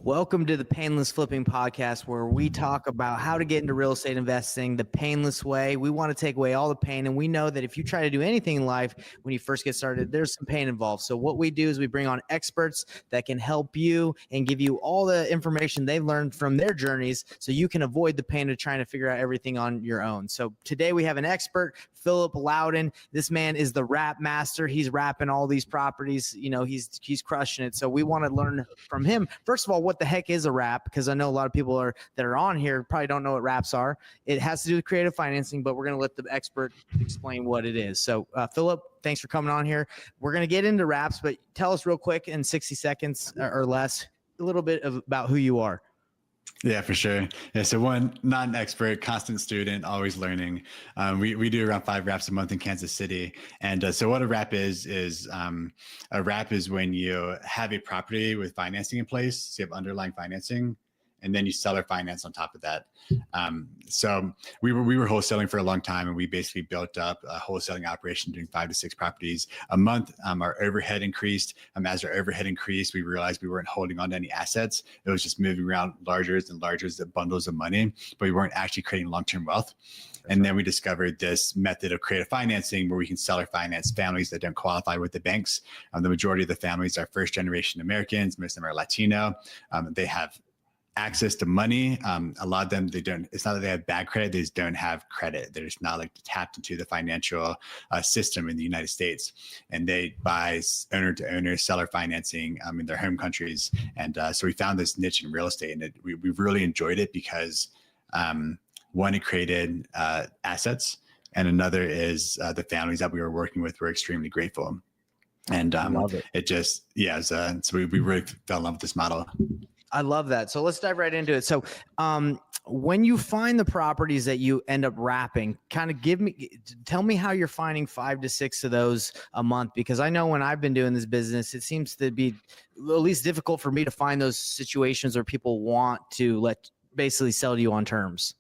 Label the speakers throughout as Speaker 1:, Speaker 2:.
Speaker 1: Welcome to the Payneless Flipping Podcast, where we talk about how to get into real estate investing the painless way. We want to take away all the pain, and we know that if you try to do anything in life when you first get started, there's some pain involved. So what we do is we bring on experts that can help you and give you all the information they've learned from their journeys so you can avoid the pain of trying to figure out everything on your own. So today we have an expert, Philip Louden. This man is the rap master. He's rapping all these properties. You know, he's crushing it. So we want to learn from him. First of all, what the heck is a wrap? Because I know a lot of people that are on here probably don't know what wraps are. It has to do with creative financing, but we're going to let the expert explain what it is. So Philip, thanks for coming on here. We're going to get into wraps, but tell us real quick in 60 seconds or less, a little bit about who you are.
Speaker 2: Yeah, for sure. Yeah, so one, not an expert, constant student, always learning. We do around 5 wraps a month in Kansas City. And so what a wrap is a wrap is when you have a property with financing in place, so you have underlying financing, and then you sell or finance on top of that. So we were wholesaling for a long time, and we basically built up a wholesaling operation doing 5 to 6 properties a month. Our overhead increased. As our overhead increased, we realized we weren't holding on to any assets. It was just moving around larger and larger bundles of money, but we weren't actually creating long-term wealth. And then we discovered this method of creative financing where we can sell or finance families that don't qualify with the banks. The majority of the families are first-generation Americans. Most of them are Latino. They have access to money. A lot of them, it's not that they have bad credit, they just don't have credit. They're just not like tapped into the financial system in the United States. And they buy owner to owner seller financing in their home countries. And so we found this niche in real estate, and we really enjoyed it because one, it created assets, and another is the families that we were working with were extremely grateful. And it just, so we really fell in love with this model.
Speaker 1: I love that. So let's dive right into it. So when you find the properties that you end up wrapping, tell me how you're finding 5 to 6 of those a month, because I know when I've been doing this business, it seems to be at least difficult for me to find those situations where people want to basically sell to you on terms.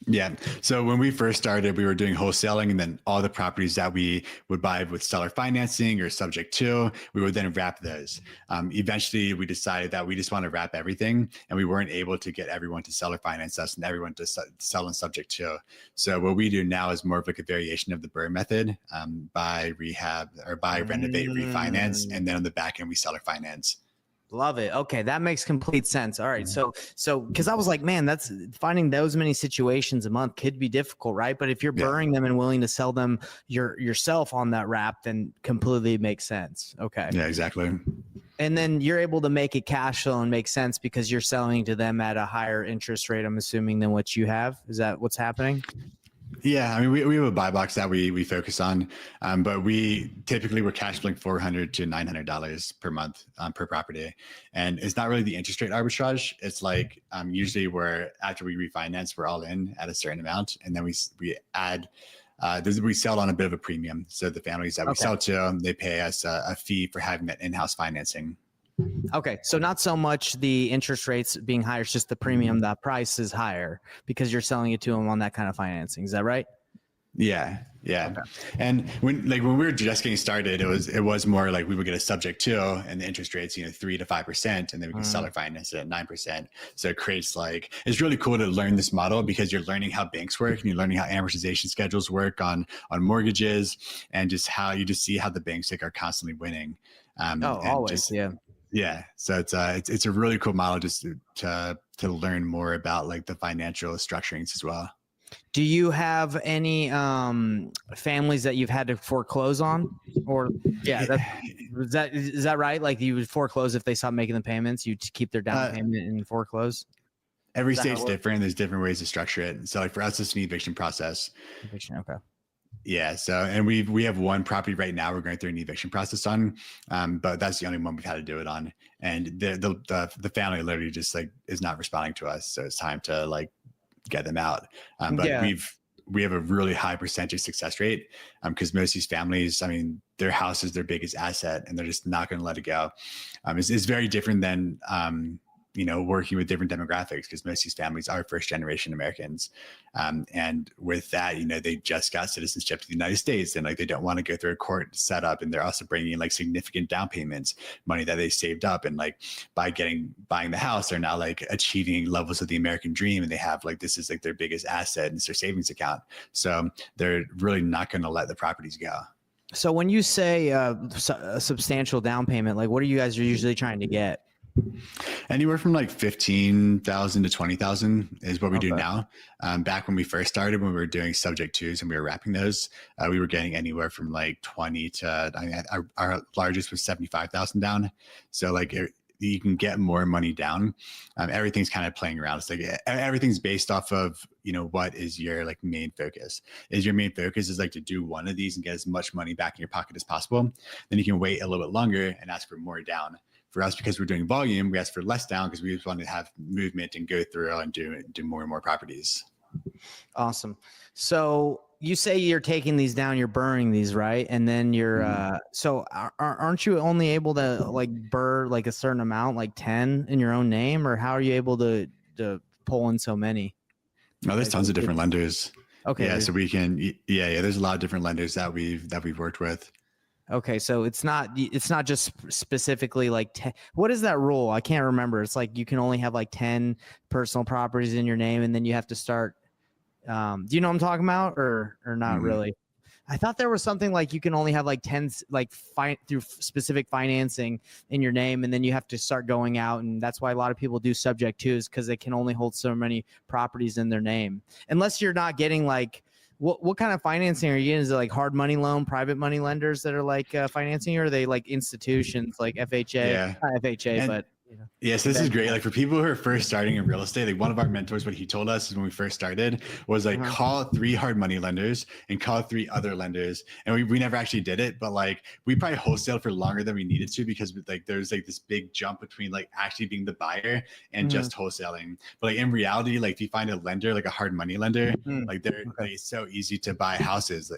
Speaker 2: Yeah. So when we first started, we were doing wholesaling, and then all the properties that we would buy with seller financing or subject to, we would then wrap those. Eventually, we decided that we just want to wrap everything, and we weren't able to get everyone to seller finance us and everyone to sell and subject to. So what we do now is more of like a variation of the BRRRR method, buy, rehab, or buy, renovate, refinance, and then on the back end, we seller finance.
Speaker 1: Love it. Okay. That makes complete sense. All right. So, cause I was like, man, that's finding those many situations a month could be difficult, right? But if you're burring them and willing to sell them yourself on that wrap, then completely makes sense. Okay.
Speaker 2: Yeah, exactly.
Speaker 1: And then you're able to make it cash flow and make sense because you're selling to them at a higher interest rate, I'm assuming, than what you have. Is that what's happening?
Speaker 2: Yeah, I mean, we have a buy box that we focus on, but we typically we're cash flowing $400 to $900 per month per property, and it's not really the interest rate arbitrage. It's like usually after we refinance, we're all in at a certain amount, and then we add. We sell on a bit of a premium. So the families that we sell to, they pay us a fee for having that in-house financing.
Speaker 1: Okay. So not so much the interest rates being higher, it's just the premium, the price is higher because you're selling it to them on that kind of financing. Is that right?
Speaker 2: Yeah. Okay. And when we were just getting started, it was more like we would get a subject to, and the interest rates, 3 to 5%, and then we can seller finance it at 9%. So it creates it's really cool to learn this model because you're learning how banks work, and you're learning how amortization schedules work on mortgages, and just how you just see how the banks are constantly winning.
Speaker 1: Always.
Speaker 2: Yeah. So it's a really cool model just to learn more about the financial structurings as well.
Speaker 1: Do you have any families that you've had to foreclose on? Or is that right? Like you would foreclose if they stopped making the payments, you'd keep their down payment and foreclose?
Speaker 2: Every state's different. There's different ways to structure it. So for us, it's an eviction process.
Speaker 1: Eviction, okay.
Speaker 2: Yeah. So, and we have one property right now we're going through an eviction process on, but that's the only one we've had to do it on. And the family literally just is not responding to us. So it's time to get them out. But we have a really high percentage success rate because most of these families, their house is their biggest asset, and they're just not going to let it go. It's very different than working with different demographics, because most of these families are first generation Americans. And with that, they just got citizenship to the United States, and like they don't want to go through a court setup. And they're also bringing in like significant down payments, money that they saved up. And like buying the house, they're now like achieving levels of the American dream. And they have like, this is like their biggest asset, and it's their savings account. So they're really not going to let the properties go.
Speaker 1: So when you say a substantial down payment, like what are you guys usually trying to get?
Speaker 2: Anywhere from like 15,000 to 20,000 is what we do now. Back when we first started, when we were doing subject twos and we were wrapping those, we were getting anywhere from like 20 to, our largest was 75,000 down. So like you can get more money down. Everything's kind of playing around. It's like everything's based off of, what is your like main focus? Is your main focus is like to do one of these and get as much money back in your pocket as possible? Then you can wait a little bit longer and ask for more down. For us, because we're doing volume, we ask for less down because we just want to have movement and go through and do more and more properties.
Speaker 1: Awesome. So you say you're taking these down, you're burning these, right? And then you're, so aren't you only able to like BRRRR like a certain amount, like 10 in your own name, or how are you able to pull in so many?
Speaker 2: Oh, there's tons of different lenders.
Speaker 1: Okay.
Speaker 2: Yeah. So we can, there's a lot of different lenders that we've worked with.
Speaker 1: Okay, so it's not just specifically like what is that rule? I can't remember. It's like you can only have like 10 personal properties in your name, and then you have to start. Do you know what I'm talking about, or not really? I thought there was something like you can only have like 10 like through specific financing in your name, and then you have to start going out, and that's why a lot of people do subject twos, because they can only hold so many properties in their name, unless you're not getting like. What kind of financing are you getting? Is it like hard money loan, private money lenders that are like financing you, or are they like institutions like FHA?
Speaker 2: Yeah.
Speaker 1: Not FHA, but
Speaker 2: Yes, this is great. Like for people who are first starting in real estate, like one of our mentors, what he told us is when we first started was like call 3 hard money lenders and call 3 other lenders. And we never actually did it, but like we probably wholesaled for longer than we needed to, because like there's like this big jump between like actually being the buyer and just wholesaling. But like in reality, like if you find a lender, like a hard money lender, like they're like, it's so easy to buy houses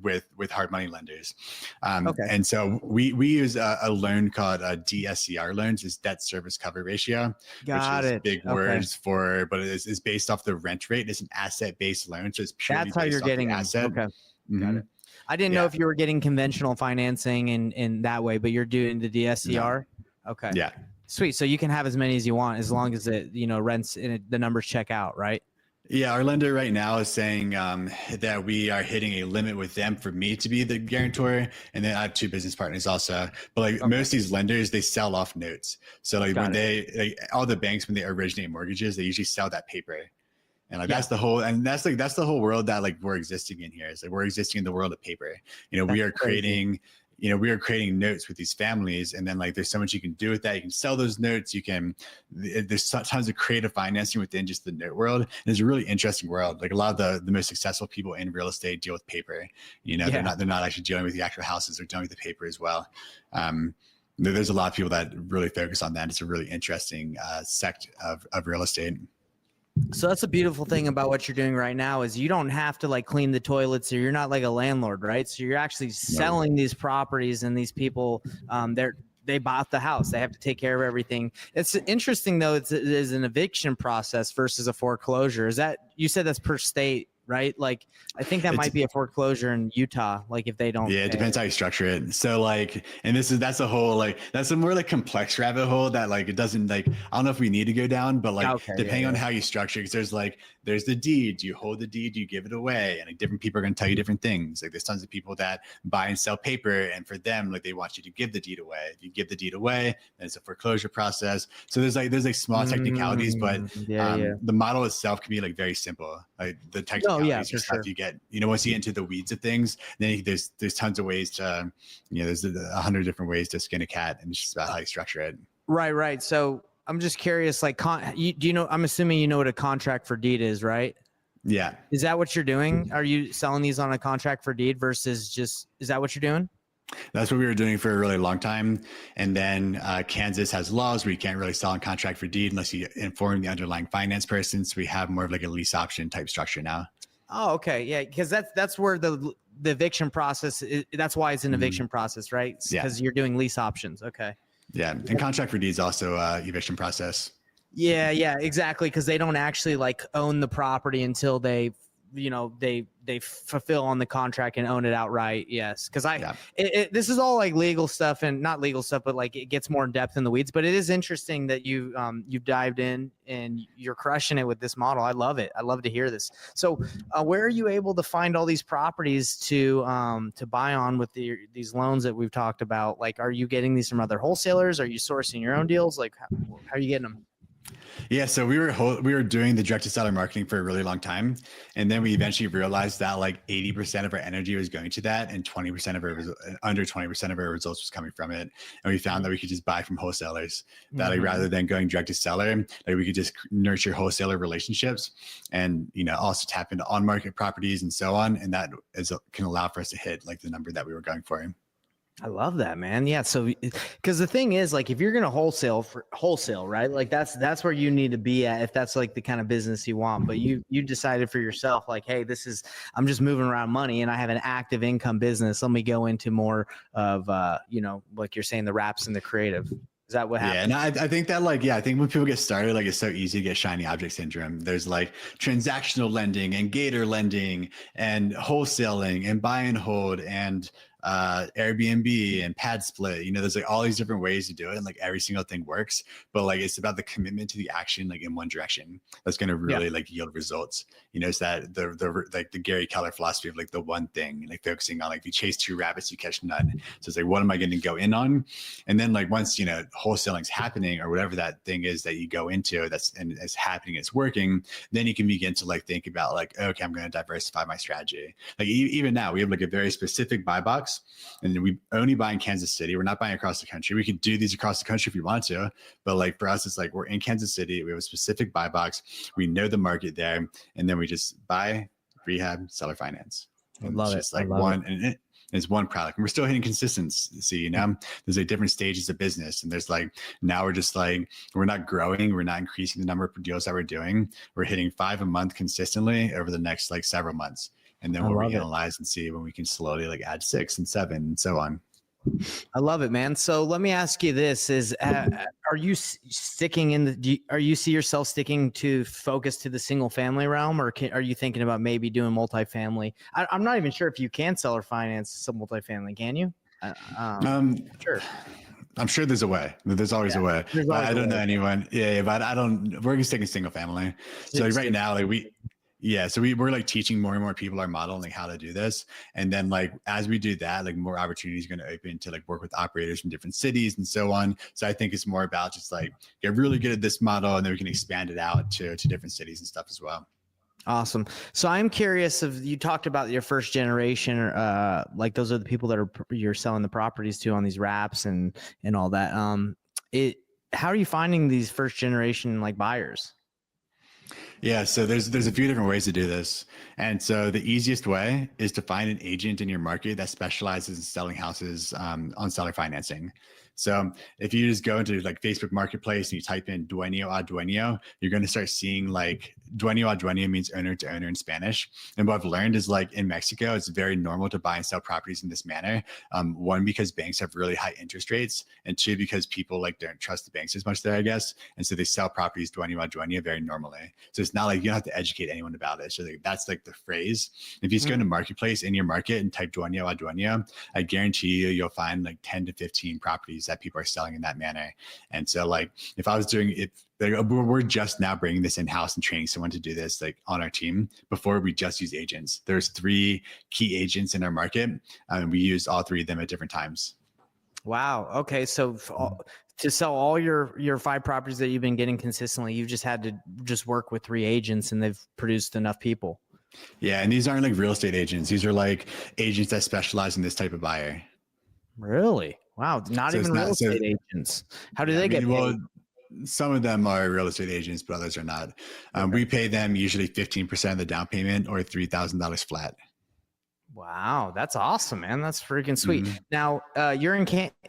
Speaker 2: with hard money lenders. And so we use a loan called DSCR loans, is debt service cover ratio.
Speaker 1: Got
Speaker 2: which is
Speaker 1: it.
Speaker 2: Big words for, but it's based off the rent rate. It's an asset-based loan, so it's purely
Speaker 1: that's how you're getting asset. Okay, got it. I didn't know if you were getting conventional financing in that way, but you're doing the DSCR. No. Okay.
Speaker 2: Yeah.
Speaker 1: Sweet. So you can have as many as you want, as long as it rents and the numbers check out, right?
Speaker 2: Yeah, our lender right now is saying that we are hitting a limit with them for me to be the guarantor, and then I have 2 business partners also. But like most of these lenders, they sell off notes. So like all the banks, when they originate mortgages, they usually sell that paper, and like that's the whole world that like we're existing in here. It's like we're existing in the world of paper. We are creating. We are creating notes with these families, and then like there's so much you can do with that. You can sell those notes. There's tons of creative financing within just the note world. And it's a really interesting world. Like a lot of the most successful people in real estate deal with paper. They're not actually dealing with the actual houses. They're dealing with the paper as well. There's a lot of people that really focus on that. It's a really interesting sect of real estate.
Speaker 1: So that's a beautiful thing about what you're doing right now, is you don't have to like clean the toilets, or you're not like a landlord, right? So you're actually selling these properties, and these people, they bought the house. They have to take care of everything. It's interesting though. It is an eviction process versus a foreclosure. Is that, you said that's per state, right? Like I think that might be a foreclosure in Utah. Like if they don't.
Speaker 2: Yeah, it depends how you structure it. So like, and that's a whole like, that's a more like complex rabbit hole that like, it doesn't like, I don't know if we need to go down, but like depending on how you structure it, because there's the deed, you hold the deed, you give it away, and like different people are going to tell you different things. Like there's tons of people that buy and sell paper, and for them, like they want you to give the deed away. If you give the deed away, then it's a foreclosure process. So there's like small technicalities, but the model itself can be like very simple. Like the technicalities are stuff you get, once you get into the weeds of things, then there's tons of ways to, there's 100 different ways to skin a cat, and it's just about how you structure it. Right.
Speaker 1: So I'm just curious, like, I'm assuming you know what a contract for deed is, right?
Speaker 2: Yeah.
Speaker 1: Is that what you're doing? Are you selling these on a contract for deed versus is that what you're doing?
Speaker 2: That's what we were doing for a really long time. And then Kansas has laws where you can't really sell on contract for deed unless you inform the underlying finance person. So we have more of like a lease option type structure now.
Speaker 1: Oh, okay. Yeah. Because that's where the eviction process is. That's why it's an eviction process, right? Because you're doing lease options. Okay.
Speaker 2: Yeah. And contract for deeds also eviction process.
Speaker 1: Yeah, exactly. Because they don't actually like own the property until they fulfill on the contract and own it outright. Yes, because this is all like legal stuff, and not legal stuff, but like it gets more in depth in the weeds. But it is interesting that you've dived in and you're crushing it with this model. I love it. I love to hear this. So where are you able to find all these properties to buy on with these loans that we've talked about? Like, are you getting these from other wholesalers? Are you sourcing your own deals? Like, how are you getting them?
Speaker 2: Yeah, so we were doing the direct to seller marketing for a really long time, and then we eventually realized that like 80% of our energy was going to that, and 20% of our under 20% of our results was coming from it. And we found that we could just buy from wholesalers. That like, rather than going direct to seller, like we could just nurture wholesaler relationships, and also tap into on market properties and so on, and that can allow for us to hit like the number that we were going for.
Speaker 1: I love that, man. Yeah. So, because the thing is, like, if you're going to wholesale, right? Like that's where you need to be at if that's like the kind of business you want. But you decided for yourself, like, hey, I'm just moving around money, and I have an active income business. Let me go into more of, like you're saying, the wraps and the creative. Is that what happened?
Speaker 2: Yeah, and I think that I think when people get started, like it's so easy to get shiny object syndrome. There's like transactional lending and gator lending and wholesaling and buy and hold and Airbnb and pad split. There's like all these different ways to do it, and like every single thing works. But like it's about the commitment to the action, like in one direction, that's going to really like yield results. It's that the Gary Keller philosophy of like the one thing, like focusing on like if you chase two rabbits, you catch none. So it's like, what am I going to go in on? And then like once wholesaling's happening or whatever that thing is that you go into, and it's happening, it's working, then you can begin to like think about like, okay, I'm going to diversify my strategy. Like even now we have like a very specific buy box. And then we only buy in Kansas City. We're not buying across the country. We could do these across the country if we want to, but like for us, it's like we're in Kansas City. We have a specific buy box. We know the market there, and then we just buy, rehab, seller finance.
Speaker 1: I love it.
Speaker 2: It's like it's one product. And we're still hitting consistency. There's like different stages of business, and there's like now we're just like we're not growing. We're not increasing the number of deals that we're doing. We're hitting 5 a month consistently over the next like several months. And then we'll analyze and see when we can slowly like add 6 and 7 and so on.
Speaker 1: I love it, man. So let me ask you this: are you sticking are you see yourself sticking to focus to the single family realm, or are you thinking about maybe doing multifamily? I'm not even sure if you can sell or finance some multifamily. Can you? Sure.
Speaker 2: I'm sure there's a way. There's always a way. I don't know anyone. Yeah, but we're going to stick in single family. So like right now, like we're like teaching more and more people our model and like how to do this. And then like, as we do that, like more opportunities are going to open to like work with operators from different cities and so on. So I think it's more about just like get really good at this model, and then we can expand it out to different cities and stuff as well.
Speaker 1: Awesome. So I'm curious if you talked about your first generation, or like those are the people that you're selling the properties to on these wraps and all that. How are you finding these first generation like buyers?
Speaker 2: Yeah, so there's a few different ways to do this. And so the easiest way is to find an agent in your market that specializes in selling houses on seller financing. So if you just go into like Facebook Marketplace and you type in dueño a dueño, you're going to start seeing like dueño a dueño means owner to owner in Spanish. And what I've learned is like in Mexico, it's very normal to buy and sell properties in this manner. One, because banks have really high interest rates, and two, because people like don't trust the banks as much there, I guess. And so they sell properties dueño a dueño very normally. So it's not like you don't have to educate anyone about it. So like, that's like the phrase. If you just go into Marketplace in your market and type dueño a dueño, I guarantee you'll find like 10 to 15 properties that people are selling in that manner. And so like if I was doing it, we're just now bringing this in-house and training someone to do this like on our team. Before we just use agents. There's 3 key agents in our market, and we use all 3 of them at different times.
Speaker 1: Wow. Okay. So to sell all your 5 properties that you've been getting consistently, you've just had to just work with 3 agents, and they've produced enough people.
Speaker 2: Yeah. And these aren't like real estate agents. These are like agents that specialize in this type of buyer.
Speaker 1: Really? Wow. Not even real estate agents. How do they get paid? Well,
Speaker 2: some of them are real estate agents, but others are not. Okay. We pay them usually 15% of the down payment or $3,000 flat.
Speaker 1: Wow, that's awesome, man. That's freaking sweet. Mm-hmm. Now,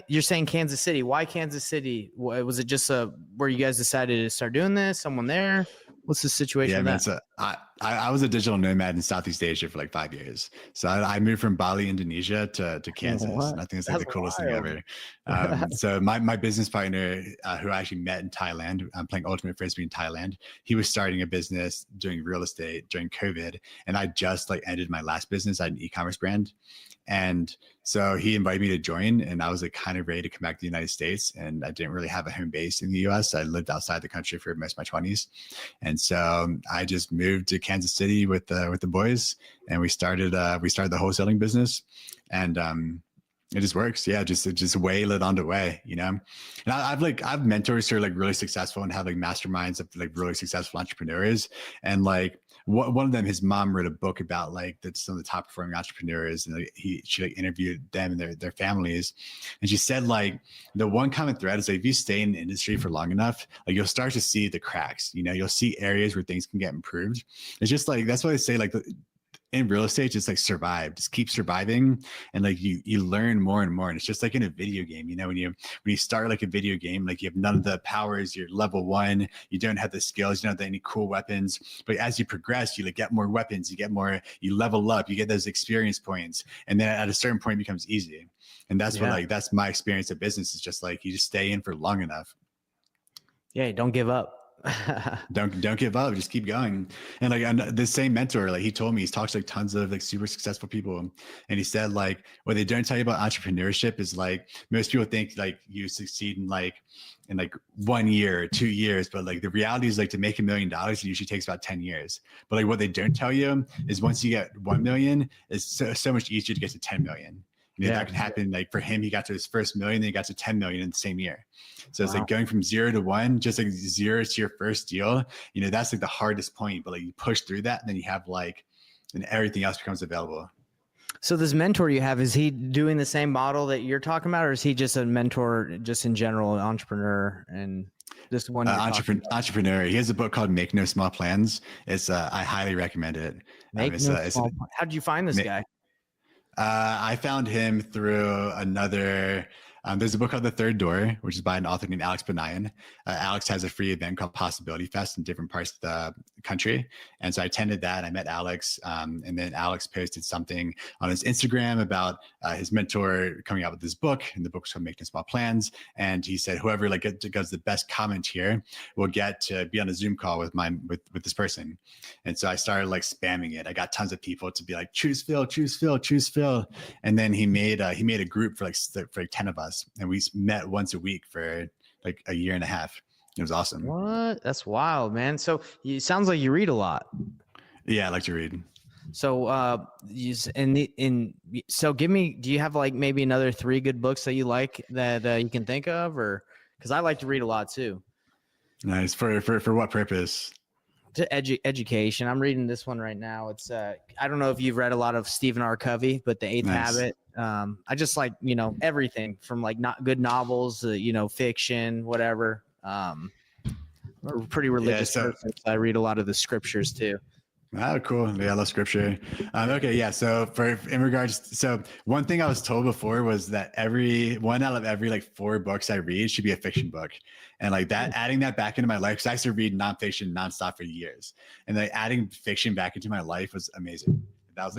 Speaker 1: you're saying Kansas City. Why Kansas City? Was it just where you guys decided to start doing this? Someone there? What's the situation?
Speaker 2: Yeah, man, I was a digital nomad in Southeast Asia for like 5 years. So I moved from Bali, Indonesia to Kansas.
Speaker 1: What?
Speaker 2: And I think it's like
Speaker 1: That's
Speaker 2: the coolest thing
Speaker 1: wild.
Speaker 2: ever. So my business partner, who I actually met in Thailand, I'm playing Ultimate Frisbee in Thailand. He was starting a business doing real estate during COVID. And I just like ended my last business. I had an e-commerce brand. And so he invited me to join, and I was like kind of ready to come back to the United States. And I didn't really have a home base in the US. I lived outside the country for most of my 20s. And so I just moved to Kansas City with the boys, and we started the wholesaling business. And it just works. Yeah, just whale it on the way, you know. And I've mentors who are like really successful and have like masterminds of like really successful entrepreneurs. And like one of them, his mom wrote a book about like some of the top performing entrepreneurs, and like, she like interviewed them and their families. And she said like the one common thread is like if you stay in the industry for long enough, like you'll start to see the cracks. You know, you'll see areas where things can get improved. It's just like that's why I say like in real estate, just like survive, just keep surviving, and like you learn more and more. And it's just like in a video game, you know, when you start like a video game, like you have none of the powers, you're level 1, you don't have the skills, you don't have any cool weapons, but as you progress, you like get more weapons, you level up, you get those experience points, and then at a certain point it becomes easy. And that's what like that's my experience of business. Is just like you just stay in for long enough.
Speaker 1: Yeah, don't give up.
Speaker 2: don't give up, just keep going. And like the same mentor, like he told me, he's talked to like tons of like super successful people, and he said like what they don't tell you about entrepreneurship is like most people think like you succeed in like 1 year or 2 years, but like the reality is like to make $1 million it usually takes about 10 years. But like what they don't tell you is once you get 1 million, it's so much easier to get to 10 million. You know, that can happen. Like for him, he got to his first million, then he got to 10 million in the same year. So it's like going from 0 to 1, just like 0 to your first deal. You know, that's like the hardest point, but like you push through that, and then you have like, and everything else becomes available.
Speaker 1: So this mentor you have, is he doing the same model that you're talking about, or is he just a mentor, just in general, an entrepreneur, and this one?
Speaker 2: Entrepreneur. He has a book called Make No Small Plans. It's I highly recommend it.
Speaker 1: How did you find this guy?
Speaker 2: I found him through another. There's a book called The Third Door, which is by an author named Alex Benayan. Alex has a free event called Possibility Fest in different parts of the country. And so I attended that. I met Alex. And then Alex posted something on his Instagram about his mentor coming out with this book. And the book's called Make No Small Plans. And he said, whoever like does the best comment here will get to be on a Zoom call with this person. And so I started like spamming it. I got tons of people to be like, choose Phil, choose Phil, choose Phil. And then he made a group for like 10 of us. And we met once a week for like a year and a half. It was awesome.
Speaker 1: What? That's wild, man. So it sounds like you read a lot.
Speaker 2: Yeah, I like to read.
Speaker 1: So so do you have like maybe another 3 good books that you like that you can think of, or because I like to read a lot too.
Speaker 2: Nice. For what purpose?
Speaker 1: To education. I'm reading this one right now. It's I don't know if you've read a lot of Stephen R. Covey, but The Eighth Habit. I just like, you know, everything from like not good novels, you know, fiction, whatever. I'm a pretty religious person, so I read a lot of the scriptures too.
Speaker 2: Oh, cool. Yeah, I love scripture. Okay, yeah. So one thing I was told before was that one out of every like 4 books I read should be a fiction book. And like that, adding that back into my life, because I used to read nonfiction nonstop for years. And like adding fiction back into my life was amazing. That was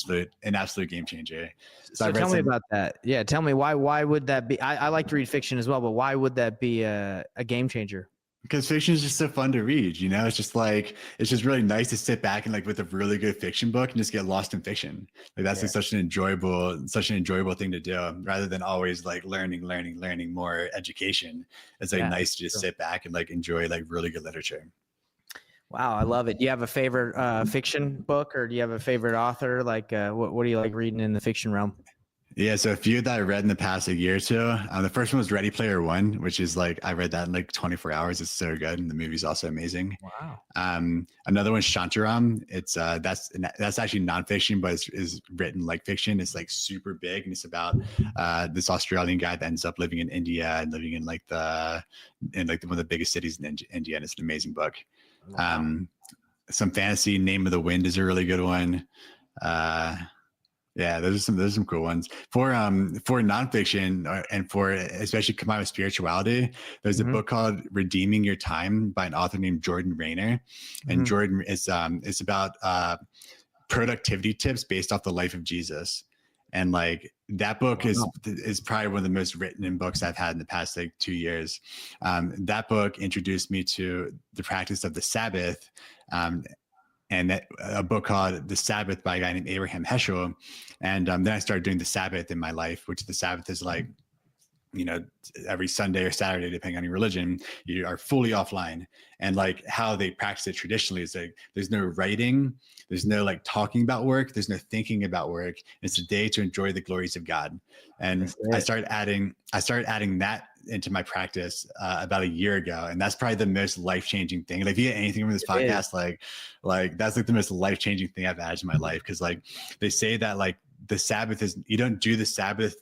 Speaker 2: like an absolute game changer.
Speaker 1: So tell me about that. Yeah, tell me why would that be? I like to read fiction as well, but why would that be a game changer?
Speaker 2: Because fiction is just so fun to read, you know. It's just really nice to sit back and like with a really good fiction book and just get lost in fiction. Like that's like such an enjoyable thing to do, rather than always like learning more education. It's like nice to just sit back and like enjoy like really good literature.
Speaker 1: Wow, I love it. Do you have a favorite fiction book, or do you have a favorite author? Like what do you like reading in the fiction realm?
Speaker 2: Yeah, so a few that I read in the past year or two. The first one was Ready Player One, which is like I read that in like 24 hours. It's so good, and the movie's also amazing.
Speaker 1: Wow.
Speaker 2: Another one's Shantaram. It's that's actually nonfiction, but is written like fiction. It's like super big, and it's about this Australian guy that ends up living in India and living in like one of the biggest cities in India, and it's an amazing book. Wow. Some fantasy. Name of the Wind is a really good one. Yeah, those are some cool ones for nonfiction and for especially combined with spirituality. There's a book called Redeeming Your Time by an author named Jordan Rayner, and Jordan is it's about productivity tips based off the life of Jesus. And like that book is probably one of the most written in books I've had in the past like 2 years. That book introduced me to the practice of the Sabbath. And that a book called The Sabbath by a guy named Abraham Heschel. And then I started doing the Sabbath in my life, which the Sabbath is like, you know, every Sunday or Saturday, depending on your religion, you are fully offline. And like how they practice it traditionally is like, there's no writing, there's no like talking about work, there's no thinking about work. It's a day to enjoy the glories of God. And I started adding that into my practice about a year ago. And that's probably the most life-changing thing. Like if you get anything from this podcast, like that's like the most life-changing thing I've added to my life. Cause like they say that like the Sabbath is, you don't do the Sabbath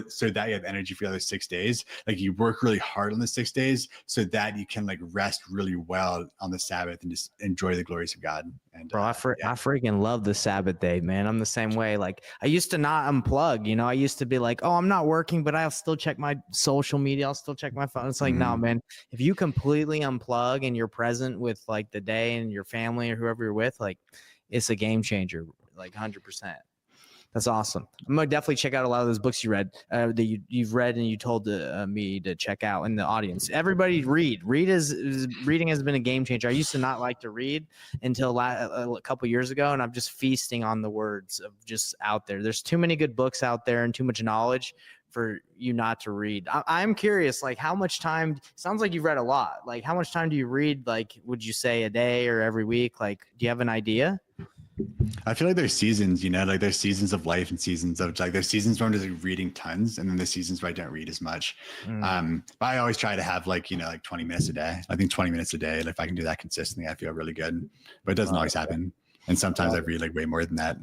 Speaker 2: so that you have energy for the other 6 days. Like you work really hard on the 6 days so that you can like rest really well on the Sabbath and just enjoy the glories of God. And
Speaker 1: bro, I freaking love the Sabbath day, man. I'm the same way. Like I used to not unplug, you know, I used to be like, oh, I'm not working, but I'll still check my social media. I'll still check my phone. It's like, no, man, if you completely unplug and you're present with like the day and your family or whoever you're with, like it's a game changer, like 100%. That's awesome. I'm gonna definitely check out a lot of those books you read, that you've read and you told me to check out in the audience. Everybody reading has been a game changer. I used to not like to read until a couple years ago, and I'm just feasting on the words of just out there. There's too many good books out there and too much knowledge for you not to read. I'm curious, like how much time, sounds like you've read a lot. Like how much time do you read? Like, would you say a day or every week? Like, do you have an idea?
Speaker 2: I feel like there's seasons, you know, like there's seasons of life and seasons of like, there's seasons where I'm just like reading tons. And then there's seasons where I don't read as much. But I always try to have like, you know, like 20 minutes a day. I think 20 minutes a day. If I can do that consistently, I feel really good, but it doesn't always happen. And sometimes I read like way more than that.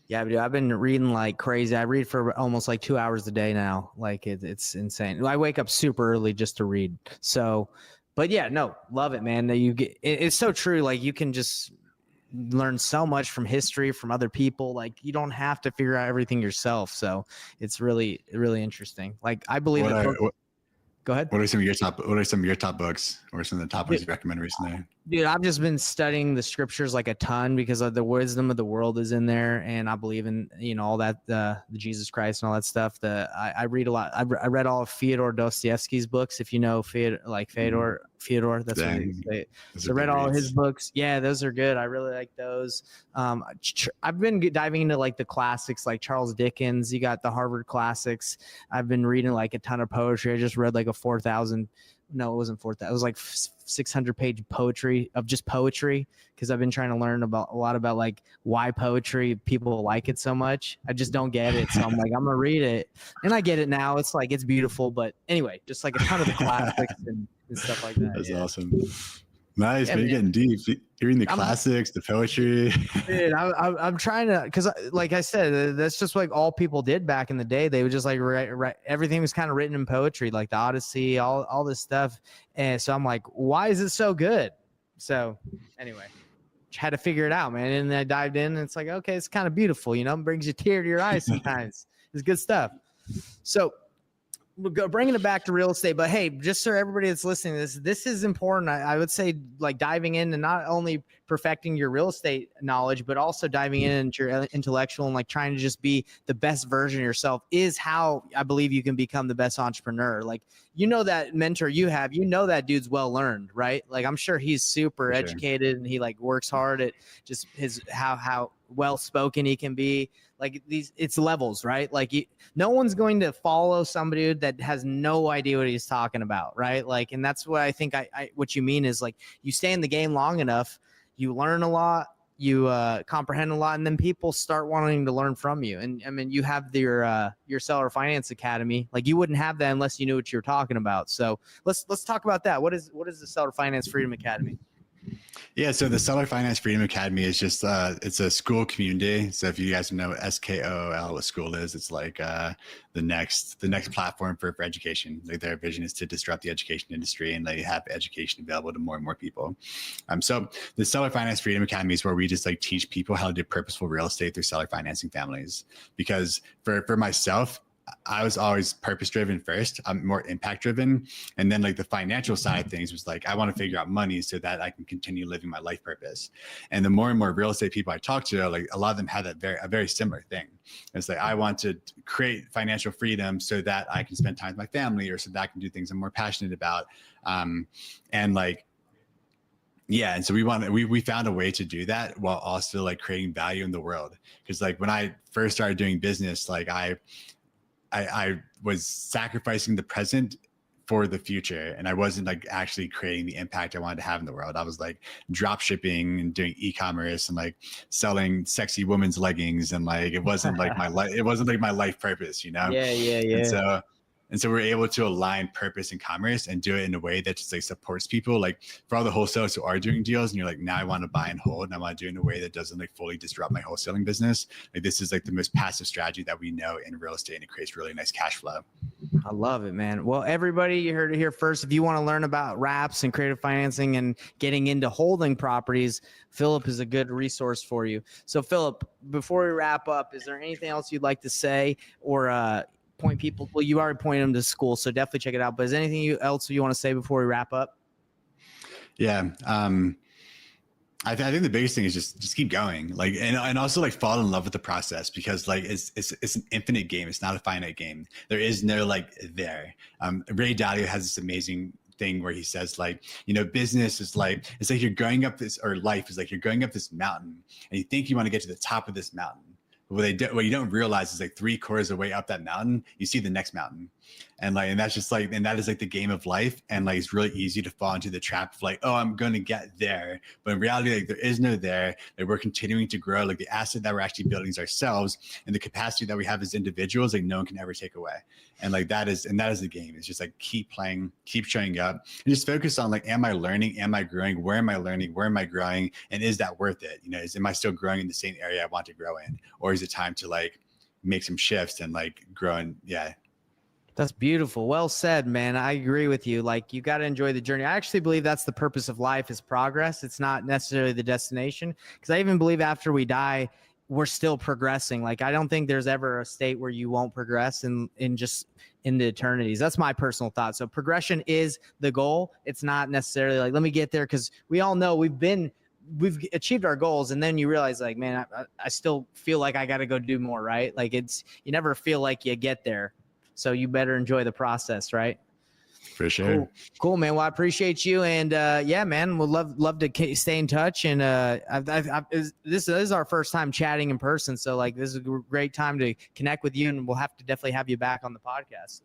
Speaker 1: Yeah, dude, I've been reading like crazy. I read for almost like 2 hours a day now. Like it's insane. I wake up super early just to read. So, but yeah, no, love it, man. That you get, it's so true. Like you can just learn so much from history, from other people. Like you don't have to figure out everything yourself. So it's really, really interesting. Like I believe go ahead.
Speaker 2: What are some of your top books? What are some of the top ones you recommend recently?
Speaker 1: Dude, I've just been studying the scriptures like a ton because of the wisdom of the world is in there. And I believe in, you know, all that, the Jesus Christ and all that stuff. I read a lot. I read all of Fyodor Dostoevsky's books. If you know Fyodor, that's what he say. So I read all his books. Yeah, those are good. I really like those. I've been diving into like the classics, like Charles Dickens. You got the Harvard classics. I've been reading like a ton of poetry. I just read like a 4,000. No, it wasn't 4,000. It was like 600-page poetry of just poetry because I've been trying to learn a lot about like why poetry people like it so much. I just don't get it, so I'm like, I'm gonna read it, and I get it now. It's like it's beautiful, but anyway, just like a ton of the classics and stuff like that.
Speaker 2: That's awesome. Nice, man. You're getting deep. You're reading the classics, the poetry.
Speaker 1: Dude, I'm trying to, because like I said, that's just like all people did back in the day. They would just like write everything was kind of written in poetry, like the Odyssey, all this stuff. And so I'm like, why is it so good? So anyway, had to figure it out, man. And then I dived in and it's like, okay, it's kind of beautiful, you know, it brings a tear to your eyes sometimes. It's good stuff. So we'll go bringing it back to real estate, but hey, just so everybody that's listening to this is important. I would say like diving in and not only perfecting your real estate knowledge, but also diving into your intellectual and like trying to just be the best version of yourself is how I believe you can become the best entrepreneur. Like, you know, that mentor you have, you know, that dude's well-learned, right? Like, I'm sure he's super educated and he like works hard at just his, how well-spoken he can be. Like it's levels, right? Like no one's going to follow somebody that has no idea what he's talking about, right? Like, and that's what I think what you mean is like you stay in the game long enough, you learn a lot, you comprehend a lot, and then people start wanting to learn from you. And I mean, you have your Seller Finance Academy. Like you wouldn't have that unless you knew what you were talking about. So let's talk about that. What is the Seller Finance Freedom Academy?
Speaker 2: Yeah, so the Seller Finance Freedom Academy is just it's a school community. So if you guys know what SKOL, what school is, it's like the next platform for education. Like their vision is to disrupt the education industry and they have education available to more and more people. So the Seller Finance Freedom Academy is where we just like teach people how to do purposeful real estate through seller financing families. Because for myself, I was always purpose driven first. I'm more impact driven. And then like the financial side of things was like, I want to figure out money so that I can continue living my life purpose. And the more and more real estate people I talk to, like a lot of them had a very similar thing. It's like, I want to create financial freedom so that I can spend time with my family or so that I can do things I'm more passionate about. And like, yeah. And so we found a way to do that while also like creating value in the world. Cause like when I first started doing business, like I was sacrificing the present for the future. And I wasn't like actually creating the impact I wanted to have in the world. I was like drop shipping and doing e-commerce and like selling sexy women's leggings. And like, it wasn't like my life purpose, you know?
Speaker 1: Yeah.
Speaker 2: And so we're able to align purpose and commerce and do it in a way that just like supports people. Like for all the wholesalers who are doing deals and you're like, now I want to buy and hold and I want to do it in a way that doesn't like fully disrupt my wholesaling business. Like this is like the most passive strategy that we know in real estate and it creates really nice cash flow.
Speaker 1: I love it, man. Well, everybody, you heard it here first. If you want to learn about wraps and creative financing and getting into holding properties, Philip is a good resource for you. So Philip, before we wrap up, is there anything else you'd like to say or point people? Well, you already pointed them to school, so definitely check it out. But is there anything else you want to say before we wrap up?
Speaker 2: Yeah. I think the biggest thing is just keep going, like, and also like fall in love with the process because like it's an infinite game. It's not a finite game. There is no like there. Ray Dalio has this amazing thing where he says like, you know, business is like, it's like you're going up this, or life is like you're going up this mountain and you think you want to get to the top of this mountain. What you don't realize is like 3/4 of the way up that mountain, you see the next mountain. And that's just like, and that is like the game of life. And like, it's really easy to fall into the trap of like, oh, I'm going to get there. But in reality, like there is no there. Like we're continuing to grow. Like the asset that we're actually building is ourselves, and the capacity that we have as individuals, like no one can ever take away. And like that is the game. It's just like keep playing, keep showing up, and just focus on like, am I learning? Am I growing? Where am I learning? Where am I growing? And is that worth it? You know, am I still growing in the same area I want to grow in? Or is it time to like make some shifts and like grow in? Yeah.
Speaker 1: That's beautiful. Well said, man. I agree with you. Like you got to enjoy the journey. I actually believe that's the purpose of life is progress. It's not necessarily the destination. Because I even believe after we die, we're still progressing. Like I don't think there's ever a state where you won't progress in just in the eternities. That's my personal thought. So progression is the goal. It's not necessarily like, let me get there. Because we all know we've achieved our goals. And then you realize like, man, I still feel like I got to go do more, right? Like you never feel like you get there. So you better enjoy the process, right?
Speaker 2: For sure.
Speaker 1: Cool, man. Well, I appreciate you. And yeah, man, we'll love to stay in touch. And this is our first time chatting in person. So like, this is a great time to connect with you, and we'll have to definitely have you back on the podcast.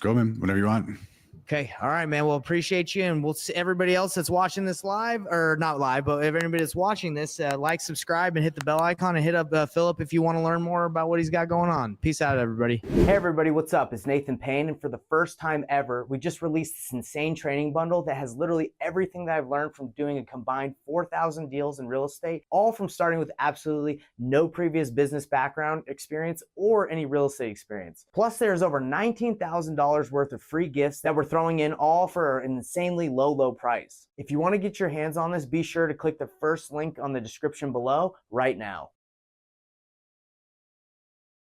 Speaker 2: Go, man, whenever you want.
Speaker 1: Okay. All right, man. Well, appreciate you. And we'll see everybody else that's watching this live, or not live, but if anybody that's watching this, like, subscribe, and hit the bell icon, and hit up Philip if you want to learn more about what he's got going on. Peace out, everybody. Hey, everybody. What's up? It's Nathan Payne. And for the first time ever, we just released this insane training bundle that has literally everything that I've learned from doing a combined 4,000 deals in real estate, all from starting with absolutely no previous business background experience or any real estate experience. Plus, there's over $19,000 worth of free gifts that we're throwing in, all for an insanely low price. If you want to get your hands on this, be sure to click the first link on the description below right now.